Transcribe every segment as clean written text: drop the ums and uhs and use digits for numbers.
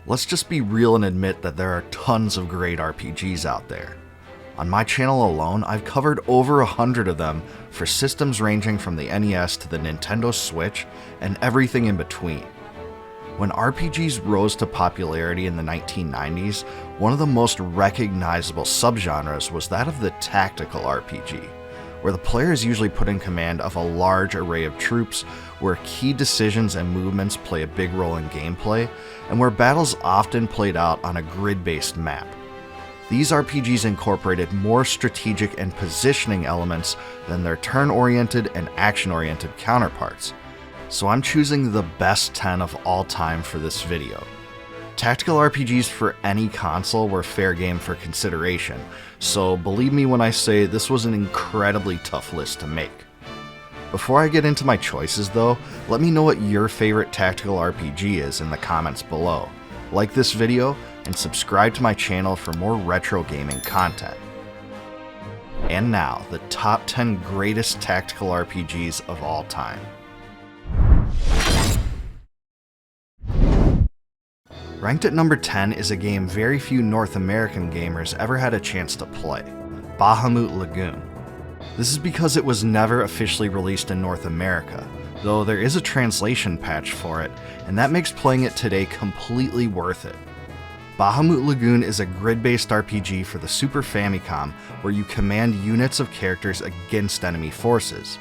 Let's just be real and admit that there are tons of great RPGs out there. On my channel alone, I've covered over 100 of them for systems ranging from the NES to the Nintendo Switch and everything in between. When RPGs rose to popularity in the 1990s, one of the most recognizable subgenres was that of the tactical RPG, where the player is usually put in command of a large array of troops, where key decisions and movements play a big role in gameplay, and where battles often played out on a grid-based map. These RPGs incorporated more strategic and positioning elements than their turn-oriented and action-oriented counterparts. So I'm choosing the best 10 of all time for this video. Tactical RPGs for any console were fair game for consideration, so believe me when I say this was an incredibly tough list to make. Before I get into my choices though, let me know what your favorite tactical RPG is in the comments below. Like this video, and subscribe to my channel for more retro gaming content. And now, the top 10 greatest tactical RPGs of all time. Ranked at number 10 is a game very few North American gamers ever had a chance to play, Bahamut Lagoon. This is because it was never officially released in North America, though there is a translation patch for it, and that makes playing it today completely worth it. Bahamut Lagoon is a grid-based RPG for the Super Famicom where you command units of characters against enemy forces,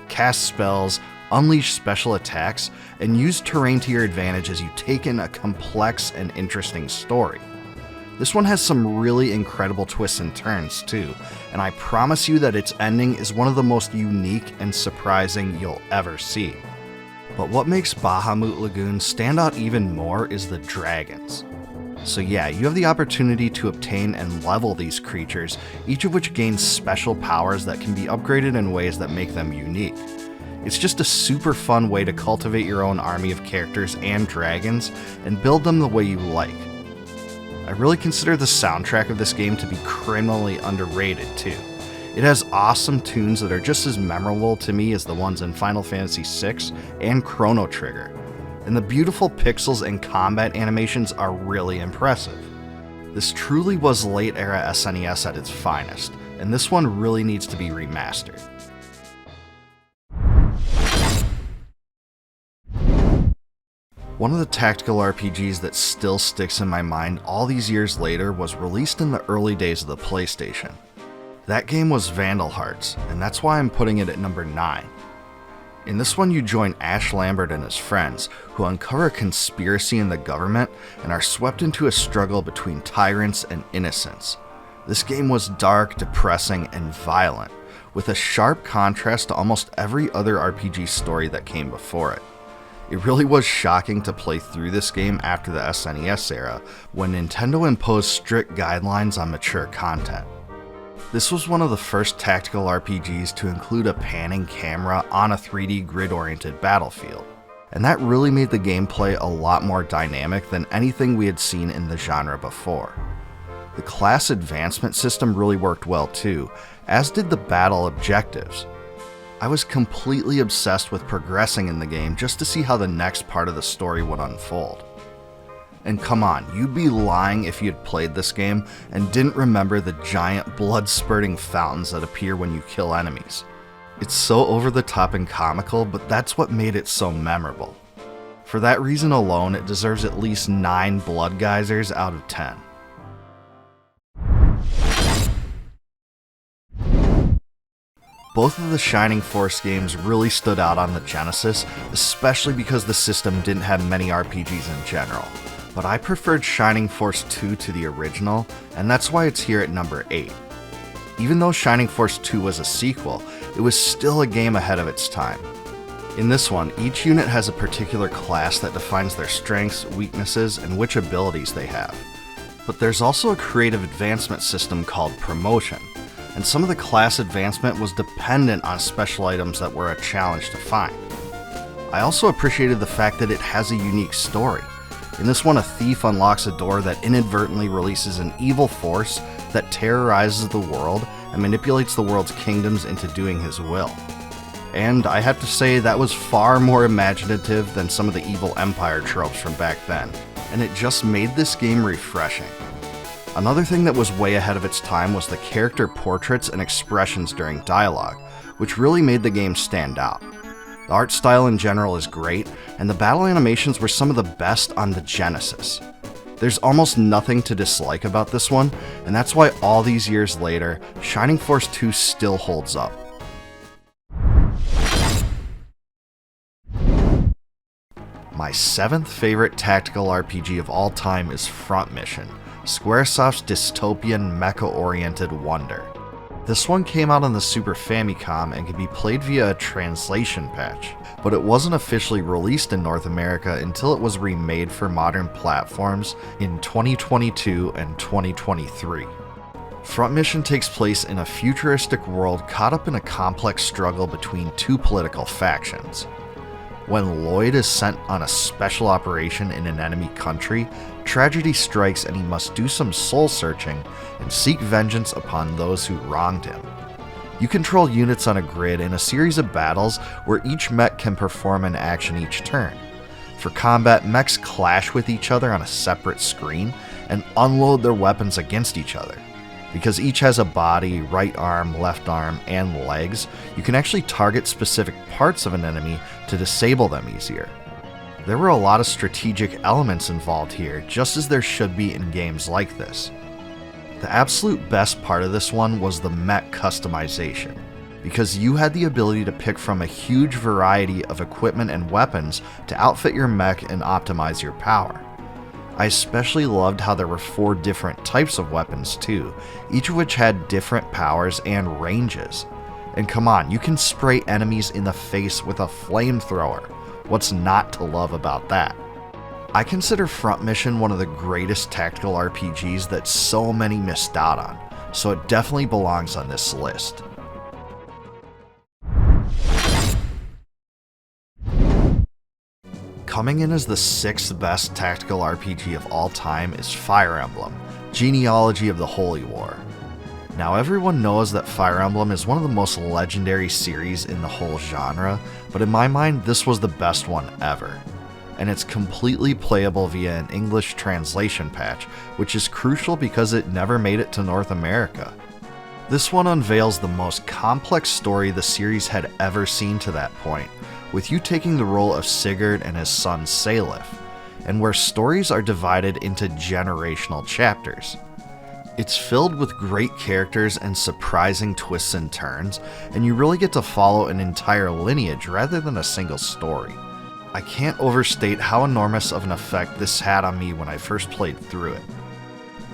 cast spells, unleash special attacks, and use terrain to your advantage as you take in a complex and interesting story. This one has some really incredible twists and turns too, and I promise you that its ending is one of the most unique and surprising you'll ever see. But what makes Bahamut Lagoon stand out even more is the dragons. So yeah, you have the opportunity to obtain and level these creatures, each of which gains special powers that can be upgraded in ways that make them unique. It's just a super fun way to cultivate your own army of characters and dragons and build them the way you like. I really consider the soundtrack of this game to be criminally underrated too. It has awesome tunes that are just as memorable to me as the ones in Final Fantasy VI and Chrono Trigger. And the beautiful pixels and combat animations are really impressive. This truly was late era SNES at its finest, and this one really needs to be remastered. One of the tactical RPGs that still sticks in my mind all these years later was released in the early days of the PlayStation. That game was Vandal Hearts, and that's why I'm putting it at number 9. In this one you join Ash Lambert and his friends, who uncover a conspiracy in the government and are swept into a struggle between tyrants and innocents. This game was dark, depressing, and violent, with a sharp contrast to almost every other RPG story that came before it. It really was shocking to play through this game after the SNES era, when Nintendo imposed strict guidelines on mature content. This was one of the first tactical RPGs to include a panning camera on a 3D grid-oriented battlefield, and that really made the gameplay a lot more dynamic than anything we had seen in the genre before. The class advancement system really worked well too, as did the battle objectives. I was completely obsessed with progressing in the game just to see how the next part of the story would unfold. And come on, you'd be lying if you'd played this game and didn't remember the giant blood-spurting fountains that appear when you kill enemies. It's so over the top and comical, but that's what made it so memorable. For that reason alone, it deserves at least 9 blood geysers out of 10. Both of the Shining Force games really stood out on the Genesis, especially because the system didn't have many RPGs in general. But I preferred Shining Force 2 to the original, and that's why it's here at number 8. Even though Shining Force 2 was a sequel, it was still a game ahead of its time. In this one, each unit has a particular class that defines their strengths, weaknesses, and which abilities they have. But there's also a creative advancement system called Promotion, and some of the class advancement was dependent on special items that were a challenge to find. I also appreciated the fact that it has a unique story. In this one, a thief unlocks a door that inadvertently releases an evil force that terrorizes the world and manipulates the world's kingdoms into doing his will. And I have to say that was far more imaginative than some of the evil empire tropes from back then. and it just made this game refreshing. Another thing that was way ahead of its time was the character portraits and expressions during dialogue, which really made the game stand out. The art style in general is great, and the battle animations were some of the best on the Genesis. There's almost nothing to dislike about this one, and that's why all these years later, Shining Force 2 still holds up. My 7th favorite tactical RPG of all time is Front Mission, Squaresoft's dystopian mecha-oriented wonder. This one came out on the Super Famicom and could be played via a translation patch, but it wasn't officially released in North America until it was remade for modern platforms in 2022 and 2023. Front Mission takes place in a futuristic world caught up in a complex struggle between two political factions. When Lloyd is sent on a special operation in an enemy country, tragedy strikes and he must do some soul-searching and seek vengeance upon those who wronged him. You control units on a grid in a series of battles where each mech can perform an action each turn. For combat, mechs clash with each other on a separate screen and unload their weapons against each other. Because each has a body, right arm, left arm, and legs, you can actually target specific parts of an enemy to disable them easier. There were a lot of strategic elements involved here, just as there should be in games like this. The absolute best part of this one was the mech customization, because you had the ability to pick from a huge variety of equipment and weapons to outfit your mech and optimize your power. I especially loved how there were 4 different types of weapons too, each of which had different powers and ranges. And come on, you can spray enemies in the face with a flamethrower. What's not to love about that? I consider Front Mission one of the greatest tactical RPGs that so many missed out on, so it definitely belongs on this list. Coming in as the 6th best tactical RPG of all time is Fire Emblem, Genealogy of the Holy War. Now everyone knows that Fire Emblem is one of the most legendary series in the whole genre, but in my mind this was the best one ever. And it's completely playable via an English translation patch, which is crucial because it never made it to North America. This one unveils the most complex story the series had ever seen to that point, with you taking the role of Xygor and his son Salif, and where stories are divided into generational chapters. It's filled with great characters and surprising twists and turns, and you really get to follow an entire lineage rather than a single story. I can't overstate how enormous of an effect this had on me when I first played through it.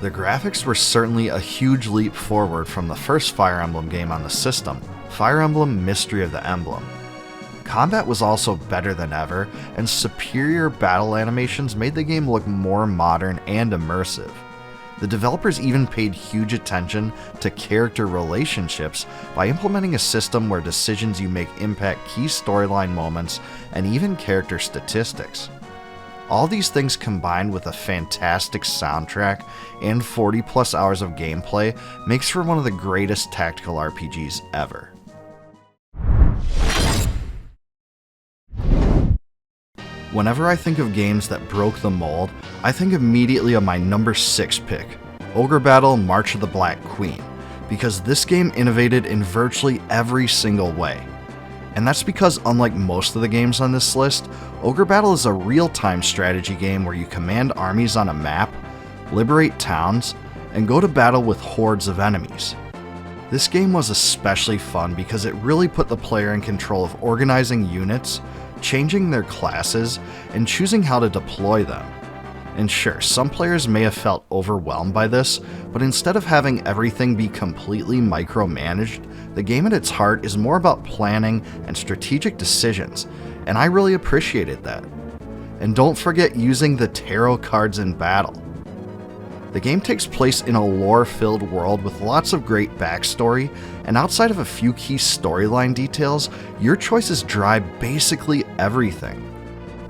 The graphics were certainly a huge leap forward from the first Fire Emblem game on the system, Fire Emblem Mystery of the Emblem. Combat was also better than ever, and superior battle animations made the game look more modern and immersive. The developers even paid huge attention to character relationships by implementing a system where decisions you make impact key storyline moments and even character statistics. All these things combined with a fantastic soundtrack and 40+ hours of gameplay makes for one of the greatest tactical RPGs ever. Whenever I think of games that broke the mold, I think immediately of my number 6 pick, Ogre Battle March of the Black Queen, because this game innovated in virtually every single way. And that's because unlike most of the games on this list, Ogre Battle is a real-time strategy game where you command armies on a map, liberate towns, and go to battle with hordes of enemies. This game was especially fun because it really put the player in control of organizing units, changing their classes, and choosing how to deploy them. And sure, some players may have felt overwhelmed by this, but instead of having everything be completely micromanaged, the game at its heart is more about planning and strategic decisions, and I really appreciated that. And don't forget using the tarot cards in battle. The game takes place in a lore-filled world with lots of great backstory, and outside of a few key storyline details, your choices drive basically everything.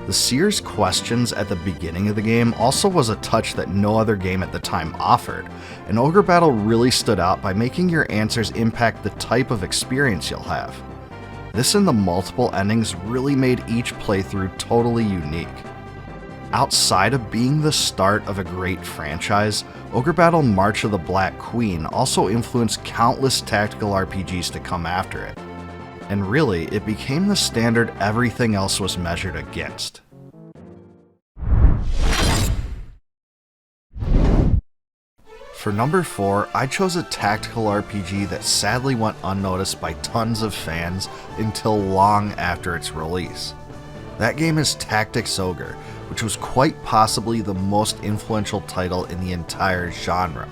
The Seer's questions at the beginning of the game also was a touch that no other game at the time offered, and Ogre Battle really stood out by making your answers impact the type of experience you'll have. This and the multiple endings really made each playthrough totally unique. Outside of being the start of a great franchise, Ogre Battle March of the Black Queen also influenced countless tactical RPGs to come after it. And really, it became the standard everything else was measured against. For number 4, I chose a tactical RPG that sadly went unnoticed by tons of fans until long after its release. That game is Tactics Ogre, which was quite possibly the most influential title in the entire genre.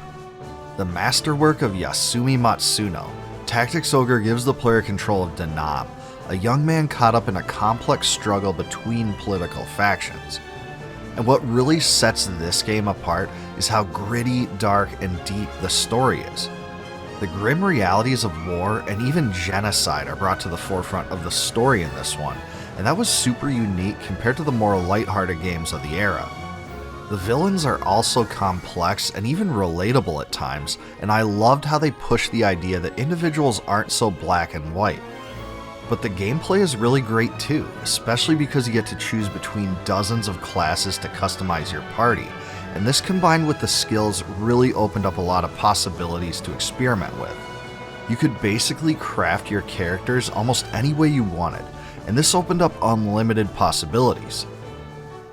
The masterwork of Yasumi Matsuno, Tactics Ogre gives the player control of Denab, a young man caught up in a complex struggle between political factions. And what really sets this game apart is how gritty, dark, and deep the story is. The grim realities of war and even genocide are brought to the forefront of the story in this one, and that was super unique compared to the more lighthearted games of the era. The villains are also complex and even relatable at times, and I loved how they pushed the idea that individuals aren't so black and white. But the gameplay is really great too, especially because you get to choose between dozens of classes to customize your party, and this combined with the skills really opened up a lot of possibilities to experiment with. You could basically craft your characters almost any way you wanted, and this opened up unlimited possibilities.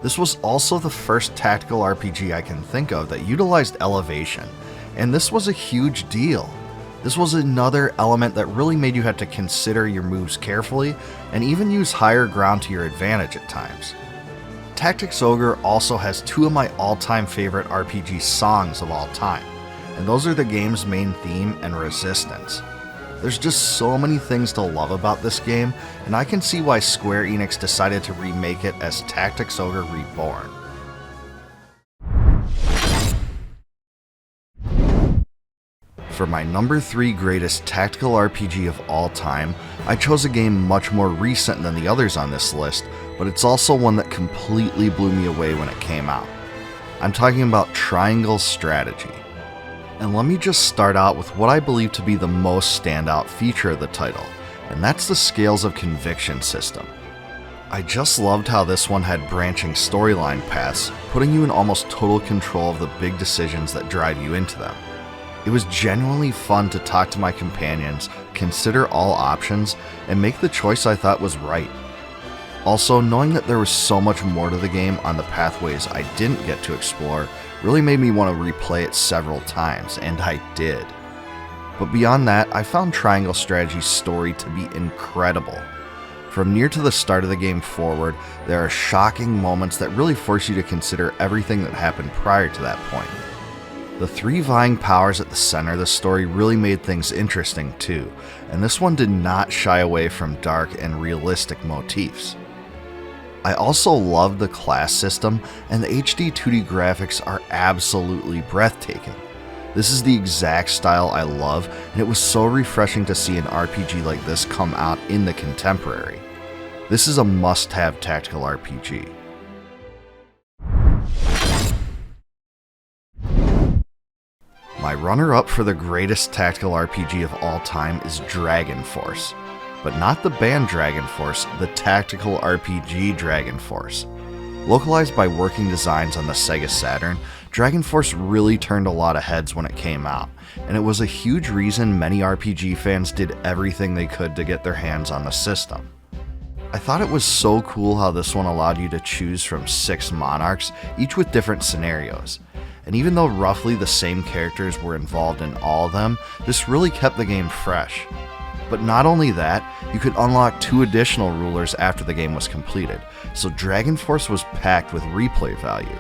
This was also the first tactical RPG I can think of that utilized elevation, and this was a huge deal. This was another element that really made you have to consider your moves carefully and even use higher ground to your advantage at times. Tactics Ogre also has two of my all-time favorite RPG songs of all time, and those are the game's main theme and Resistance. There's just so many things to love about this game, and I can see why Square Enix decided to remake it as Tactics Ogre Reborn. For my number 3 greatest tactical RPG of all time, I chose a game much more recent than the others on this list, but it's also one that completely blew me away when it came out. I'm talking about Triangle Strategy. And let me just start out with what I believe to be the most standout feature of the title, and that's the Scales of Conviction system. I just loved how this one had branching storyline paths, putting you in almost total control of the big decisions that drive you into them. It was genuinely fun to talk to my companions, consider all options, and make the choice I thought was right. Also, knowing that there was so much more to the game on the pathways I didn't get to explore really made me want to replay it several times, and I did. But beyond that, I found Triangle Strategy's story to be incredible. From near to the start of the game forward, there are shocking moments that really force you to consider everything that happened prior to that point. The 3 vying powers at the center of the story really made things interesting too, and this one did not shy away from dark and realistic motifs. I also loved the class system, and the HD 2D graphics are absolutely breathtaking. This is the exact style I love, and it was so refreshing to see an RPG like this come out in the contemporary. This is a must-have tactical RPG. My runner-up for the greatest tactical RPG of all time is Dragon Force. But not the band Dragon Force, the tactical RPG Dragon Force. Localized by Working Designs on the Sega Saturn, Dragon Force really turned a lot of heads when it came out, and it was a huge reason many RPG fans did everything they could to get their hands on the system. I thought it was so cool how this one allowed you to choose from 6 monarchs, each with different scenarios. And even though roughly the same characters were involved in all of them, this really kept the game fresh. But not only that, you could unlock 2 additional rulers after the game was completed, so Dragon Force was packed with replay value.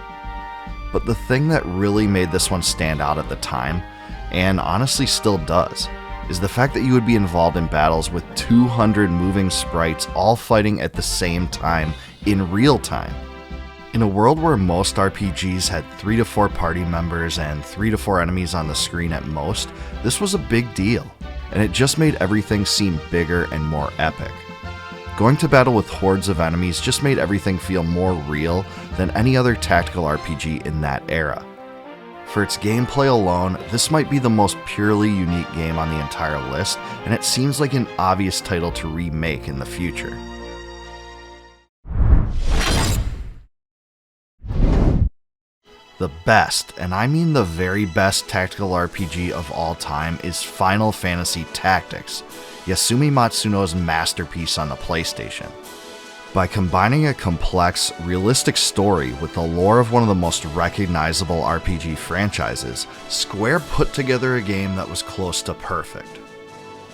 But the thing that really made this one stand out at the time, and honestly still does, is the fact that you would be involved in battles with 200 moving sprites all fighting at the same time in real time. In a world where most RPGs had 3 to 4 party members and 3 to 4 enemies on the screen at most, this was a big deal, and it just made everything seem bigger and more epic. Going to battle with hordes of enemies just made everything feel more real than any other tactical RPG in that era. For its gameplay alone, this might be the most purely unique game on the entire list, and it seems like an obvious title to remake in the future. The best, and I mean the very best tactical RPG of all time is Final Fantasy Tactics, Yasumi Matsuno's masterpiece on the PlayStation. By combining a complex, realistic story with the lore of one of the most recognizable RPG franchises, Square put together a game that was close to perfect.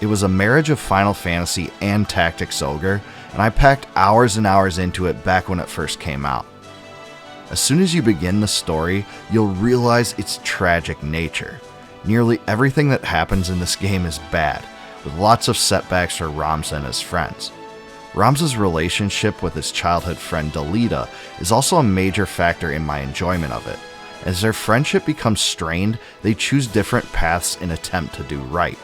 It was a marriage of Final Fantasy and Tactics Ogre, and I packed hours and hours into it back when it first came out. As soon as you begin the story, you'll realize its tragic nature. Nearly everything that happens in this game is bad, with lots of setbacks for Ramza and his friends. Ramza's relationship with his childhood friend Delita is also a major factor in my enjoyment of it. As their friendship becomes strained, they choose different paths in an attempt to do right.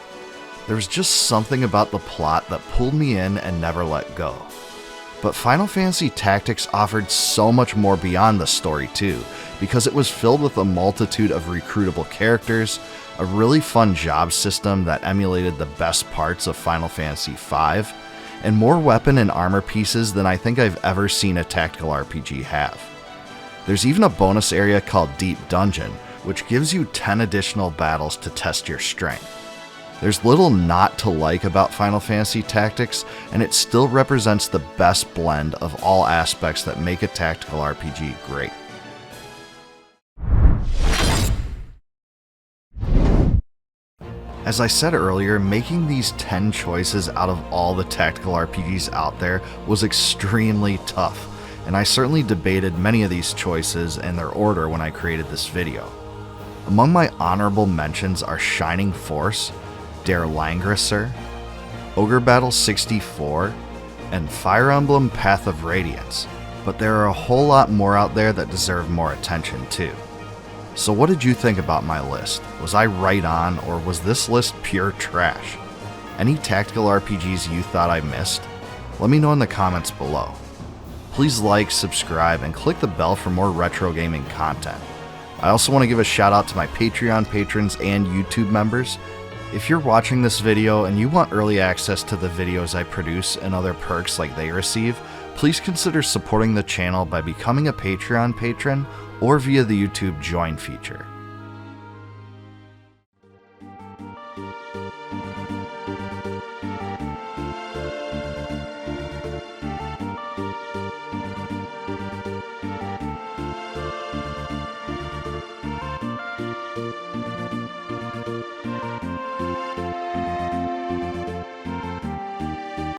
There was just something about the plot that pulled me in and never let go. But Final Fantasy Tactics offered so much more beyond the story too, because it was filled with a multitude of recruitable characters, a really fun job system that emulated the best parts of Final Fantasy V, and more weapon and armor pieces than I think I've ever seen a tactical RPG have. There's even a bonus area called Deep Dungeon, which gives you 10 additional battles to test your strength. There's little not to like about Final Fantasy Tactics, and it still represents the best blend of all aspects that make a tactical RPG great. As I said earlier, making these 10 choices out of all the tactical RPGs out there was extremely tough, and I certainly debated many of these choices and their order when I created this video. Among my honorable mentions are Shining Force, Der Langrisser, Ogre Battle 64, and Fire Emblem Path of Radiance, but there are a whole lot more out there that deserve more attention too. So what did you think about my list? Was I right on, or was this list pure trash? Any tactical RPGs you thought I missed? Let me know in the comments below. Please like, subscribe, and click the bell for more retro gaming content. I also want to give a shout out to my Patreon patrons and YouTube members. If you're watching this video and you want early access to the videos I produce and other perks like they receive, please consider supporting the channel by becoming a Patreon patron or via the YouTube Join feature.